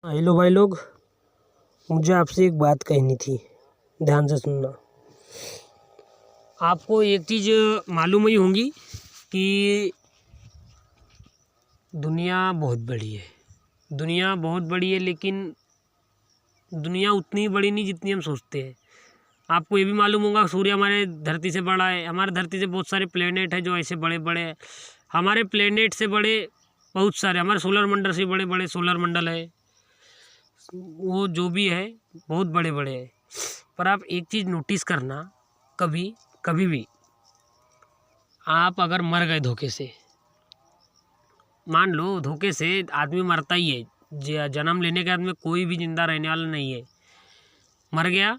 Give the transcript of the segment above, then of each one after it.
Hello भाई लोग, मुझे आपसे एक बात कहनी थी, ध्यान से सुनना। आपको एक चीज़ मालूम ही होगी कि दुनिया बहुत बड़ी है। दुनिया बहुत बड़ी है, लेकिन दुनिया उतनी बड़ी नहीं जितनी हम सोचते हैं। आपको ये भी मालूम होगा सूर्य हमारे धरती से बड़ा है। हमारे धरती से बहुत सारे प्लेनेट हैं जो ऐसे बड़े बड़े हैं। हमारे प्लेनेट से बड़े बहुत सारे, हमारे सोलर मंडल से बड़े बड़े सोलर मंडल है। वो जो भी है बहुत बड़े बड़े हैं। पर आप एक चीज़ नोटिस करना, कभी कभी भी आप अगर मर गए धोखे से, मान लो धोखे से आदमी मरता ही है, जन्म लेने के बाद में कोई भी जिंदा रहने वाला नहीं है। मर गया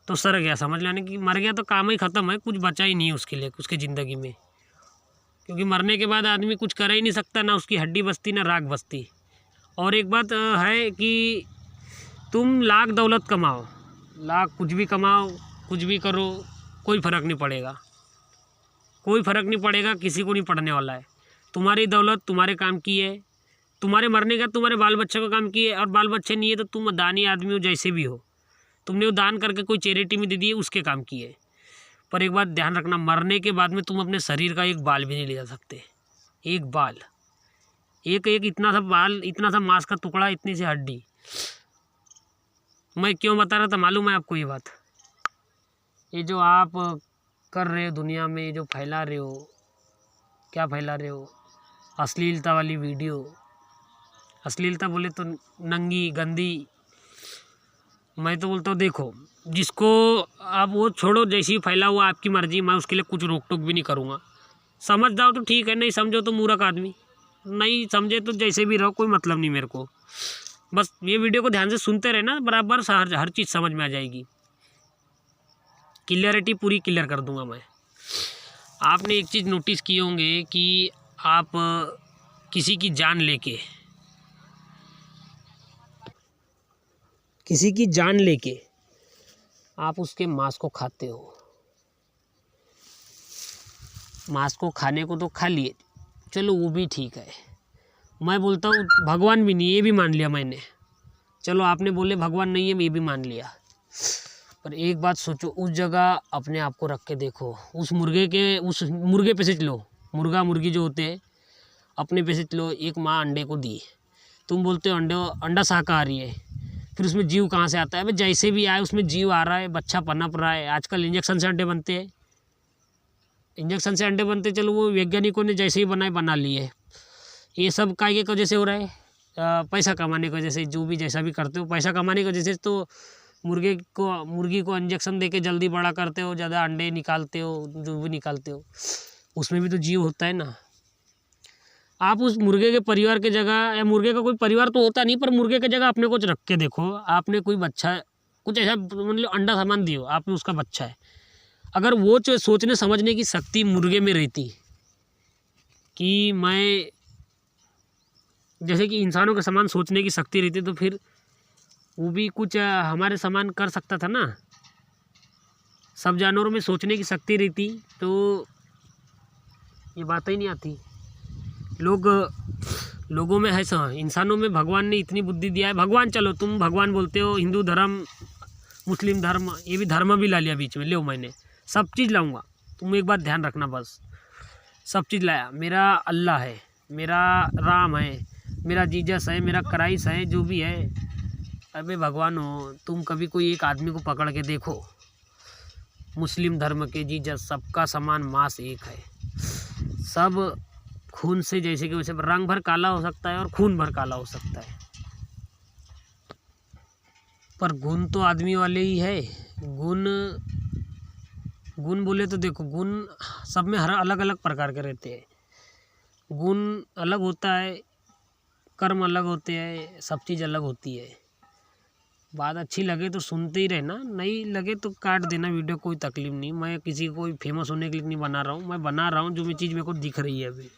तो सर गया, समझ लेने कि मर गया तो काम ही ख़त्म है, कुछ बचा ही नहीं है उसके लिए, उसकी ज़िंदगी में। क्योंकि मरने के बाद आदमी कुछ कर ही नहीं सकता, ना उसकी हड्डी बचती ना राख बचती। और एक बात है कि तुम लाख दौलत कमाओ, लाख कुछ भी कमाओ, कुछ भी करो, कोई फ़र्क नहीं पड़ेगा। कोई फ़र्क नहीं पड़ेगा, किसी को नहीं पड़ने वाला है। तुम्हारी दौलत तुम्हारे काम की है, तुम्हारे मरने का तुम्हारे बाल बच्चे का काम की है। और बाल बच्चे नहीं है तो तुम दानी आदमी हो, जैसे भी हो, तुमने वो दान करके कोई चैरिटी में दे दी है, उसके काम की है। पर एक बात ध्यान रखना, मरने के बाद में तुम अपने शरीर का एक बाल भी नहीं ले जा सकते। एक बाल, एक एक इतना सा बाल, इतना सा मांस का टुकड़ा, इतनी सी हड्डी। मैं क्यों बता रहा था मालूम है आपको ये बात? ये जो आप कर रहे हो दुनिया में, जो फैला रहे हो, क्या फैला रहे हो? अश्लीलता वाली वीडियो। अश्लीलता बोले तो नंगी गंदी। मैं तो बोलता हूँ देखो, जिसको आप वो छोड़ो, जैसी फैला हुआ आपकी मर्जी, मैं उसके लिए कुछ रोक टोक भी नहीं करूँगा। समझ जाओ तो ठीक है, नहीं समझो तो मूर्ख आदमी, नहीं समझे तो जैसे भी रहो, कोई मतलब नहीं मेरे को। बस ये वीडियो को ध्यान से सुनते रहना, बराबर हर चीज़ समझ में आ जाएगी। क्लियरिटी पूरी क्लियर कर दूंगा मैं। आपने एक चीज़ नोटिस किए होंगे कि आप किसी की जान लेके आप उसके मांस को खाते हो। मांस को खाने को तो खा लिए, चलो वो भी ठीक है। मैं बोलता हूँ भगवान भी नहीं, ये भी मान लिया मैंने। चलो आपने बोले भगवान नहीं है, ये भी मान लिया। पर एक बात सोचो, उस जगह अपने आप को रख के देखो। उस मुर्गे पे से चलो, मुर्गा मुर्गी जो होते हैं अपने पे से चलो। एक माँ अंडे को दी, तुम बोलते हो अंडा शाकाहारी है, फिर उसमें जीव कहाँ से आता है? भाई जैसे भी आए उसमें जीव आ रहा है, बच्चा पनप रहा है। आजकल इंजेक्शन से अंडे बनते हैं, इंजेक्शन से अंडे बनते, चलो वो वैज्ञानिकों ने जैसे ही बना लिए। ये सब काय के वजह से हो रहा है? पैसा कमाने की वजह से। जो भी जैसा भी करते हो पैसा कमाने की वजह से। तो मुर्गी को इंजेक्शन दे के जल्दी बड़ा करते हो, ज़्यादा अंडे निकालते हो, जो भी निकालते हो, उसमें भी तो जीव होता है ना। आप उस मुर्गे के परिवार के जगह, या मुर्गे का कोई परिवार तो होता नहीं, पर मुर्गे की जगह अपने कुछ रख के देखो। आपने कोई बच्चा, कुछ ऐसा मतलब अंडा सामान दियो, आपने उसका बच्चा है। अगर वो सोचने समझने की शक्ति मुर्गे में रहती कि मैं, जैसे कि इंसानों के समान सोचने की शक्ति रहती, तो फिर वो भी कुछ हमारे समान कर सकता था ना। सब जानवरों में सोचने की शक्ति रहती तो ये बात ही नहीं आती। लोगों में है सा, इंसानों में भगवान ने इतनी बुद्धि दिया है। भगवान, चलो तुम भगवान बोलते हो, हिंदू धर्म, मुस्लिम धर्म, ये भी धर्म भी ला लिया बीच में, लो मैंने सब चीज़ लाऊंगा। तुम एक बात ध्यान रखना, बस सब चीज़ लाया। मेरा अल्लाह है, मेरा राम है, मेरा जीसस है, मेरा क्राइस्ट है, जो भी है। अबे भगवान हो, तुम कभी कोई एक आदमी को पकड़ के देखो, मुस्लिम धर्म के जीसस, सबका समान मांस एक है, सब खून से, जैसे कि वैसे रंग भर काला हो सकता है और खून भर काला हो सकता है, पर गुण तो आदमी वाले ही है। गुण बोले तो देखो, गुण सब में हर अलग अलग प्रकार के रहते हैं। गुण अलग होता है, कर्म अलग होते हैं, सब चीज़ अलग होती है। बात अच्छी लगे तो सुनते ही रहना, नहीं लगे तो काट देना वीडियो, कोई तकलीफ नहीं। मैं किसी को कोई फेमस होने के लिए नहीं बना रहा हूँ, मैं बना रहा हूँ जो भी चीज़ मेरे को दिख रही है अभी।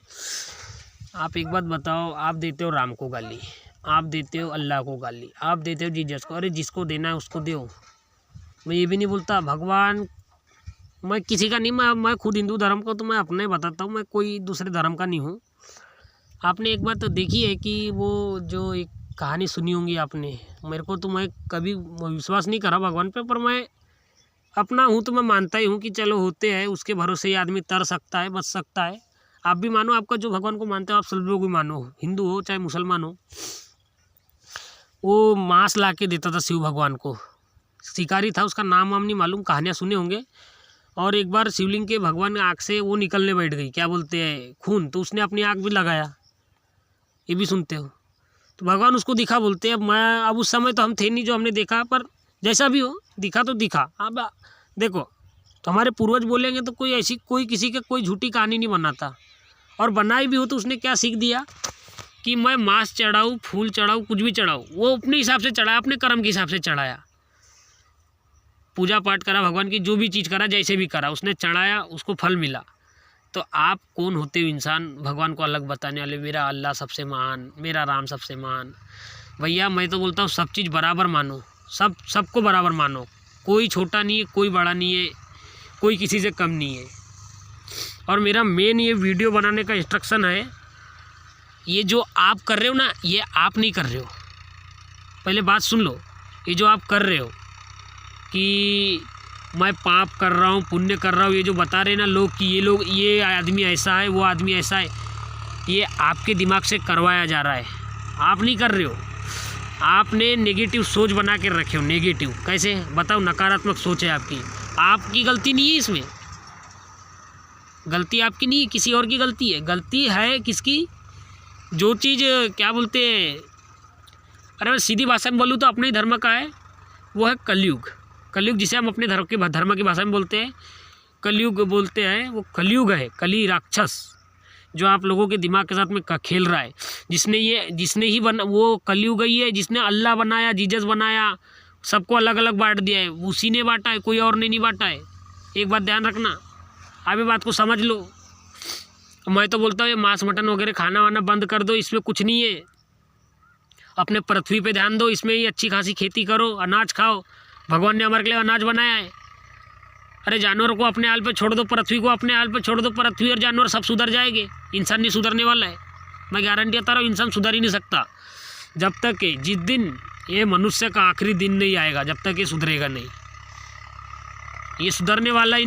आप एक बात बताओ, आप देते हो राम को गाली, आप देते हो अल्लाह को गाली, आप देते हो जीसस को, अरे जिसको देना है उसको दो। मैं ये भी नहीं बोलता भगवान, मैं किसी का नहीं, मैं खुद हिंदू धर्म का, तो मैं अपने बताता हूँ, मैं कोई दूसरे धर्म का नहीं हूँ। आपने एक बात तो देखी है कि वो जो एक कहानी सुनी होंगी आपने। मेरे को तो, मैं कभी विश्वास नहीं करा भगवान पे, पर मैं अपना हूँ तो मैं मानता ही हूँ कि चलो होते हैं, उसके भरोसे ही आदमी तर सकता है, बच सकता है। आप भी मानो, आपका जो भगवान को मानते हो आप सब लोग भी मानो, हिंदू हो चाहे मुसलमान हो। वो मांस ला के देता था शिव भगवान को, शिकारी था, उसका नाम वाम नहीं मालूम, कहानियाँ सुने होंगे। और एक बार शिवलिंग के भगवान आँख से वो निकलने बैठ गई, क्या बोलते हैं, खून, तो उसने अपनी आँख भी लगाया, ये भी सुनते हो। तो भगवान उसको दिखा बोलते हैं। अब उस समय तो हम थे नहीं जो हमने देखा, पर जैसा भी हो दिखा तो दिखा। अब देखो, तो हमारे पूर्वज बोलेंगे तो कोई ऐसी, कोई किसी के कोई झूठी कहानी नहीं बनाता, और बनाई भी हो तो उसने क्या सीख दिया कि मैं मांस चढ़ाऊँ, फूल चढ़ाऊँ, कुछ भी चढ़ाऊँ, वो अपने हिसाब से चढ़ाया, अपने कर्म के हिसाब से चढ़ाया। पूजा पाठ करा भगवान की, जो भी चीज़ करा, जैसे भी करा, उसने चढ़ाया, उसको फल मिला। तो आप कौन होते हो इंसान भगवान को अलग बताने वाले, मेरा अल्लाह सबसे महान, मेरा राम सबसे महान। भैया मैं तो बोलता हूँ सब चीज़ बराबर मानो, सबको बराबर मानो, कोई छोटा नहीं है, कोई बड़ा नहीं है, कोई किसी से कम नहीं है। और मेरा मेन ये वीडियो बनाने का इंस्ट्रक्शन है, ये जो आप कर रहे हो ना, ये आप नहीं कर रहे हो। पहले बात सुन लो, ये जो आप कर रहे हो कि मैं पाप कर रहा हूँ, पुण्य कर रहा हूँ, ये जो बता रहे ना लोग कि ये आदमी ऐसा है, वो आदमी ऐसा है, ये आपके दिमाग से करवाया जा रहा है, आप नहीं कर रहे हो। आपने नेगेटिव सोच बना के रखे हो। नेगेटिव कैसे बताओ, नकारात्मक सोच है आपकी गलती नहीं है इसमें, गलती आपकी नहीं है, किसी और की गलती है। गलती है किसकी, जो चीज़ क्या बोलते हैं, अरे मैं सीधी भाषा में बोलूँ तो अपने ही धर्म का है, वो है कलयुग। कलयुग जिसे हम अपने धर्म की भाषा में बोलते हैं, कलयुग बोलते हैं, वो कलयुग है, कली राक्षस जो आप लोगों के दिमाग के साथ में खेल रहा है। जिसने ही वो कलयुग ही है, जिसने अल्लाह बनाया, जीसस बनाया, सबको अलग अलग बांट दिया है, उसी ने बांटा है, कोई और ने नहीं बांटा है। एक बात ध्यान रखना, आप ये बात को समझ लो। मैं तो बोलता हूँ ये मांस मटन वगैरह खाना वाना बंद कर दो, इसमें कुछ नहीं है। अपने पृथ्वी पे ध्यान दो, इसमें ही अच्छी खासी खेती करो, अनाज खाओ, भगवान ने हमारे लिए अनाज बनाया है। अरे जानवरों को अपने हाल पे छोड़ दो, पृथ्वी को अपने हाल पे छोड़ दो, पृथ्वी और जानवर सब सुधर जाएंगे, इंसान नहीं सुधरने वाला है। मैं गारंटी देता रहा हूँ, इंसान सुधर ही नहीं सकता जब तक जिस दिन ये मनुष्य का आखिरी दिन नहीं आएगा, जब तक ये सुधरेगा नहीं। ये सुधरने वाला ही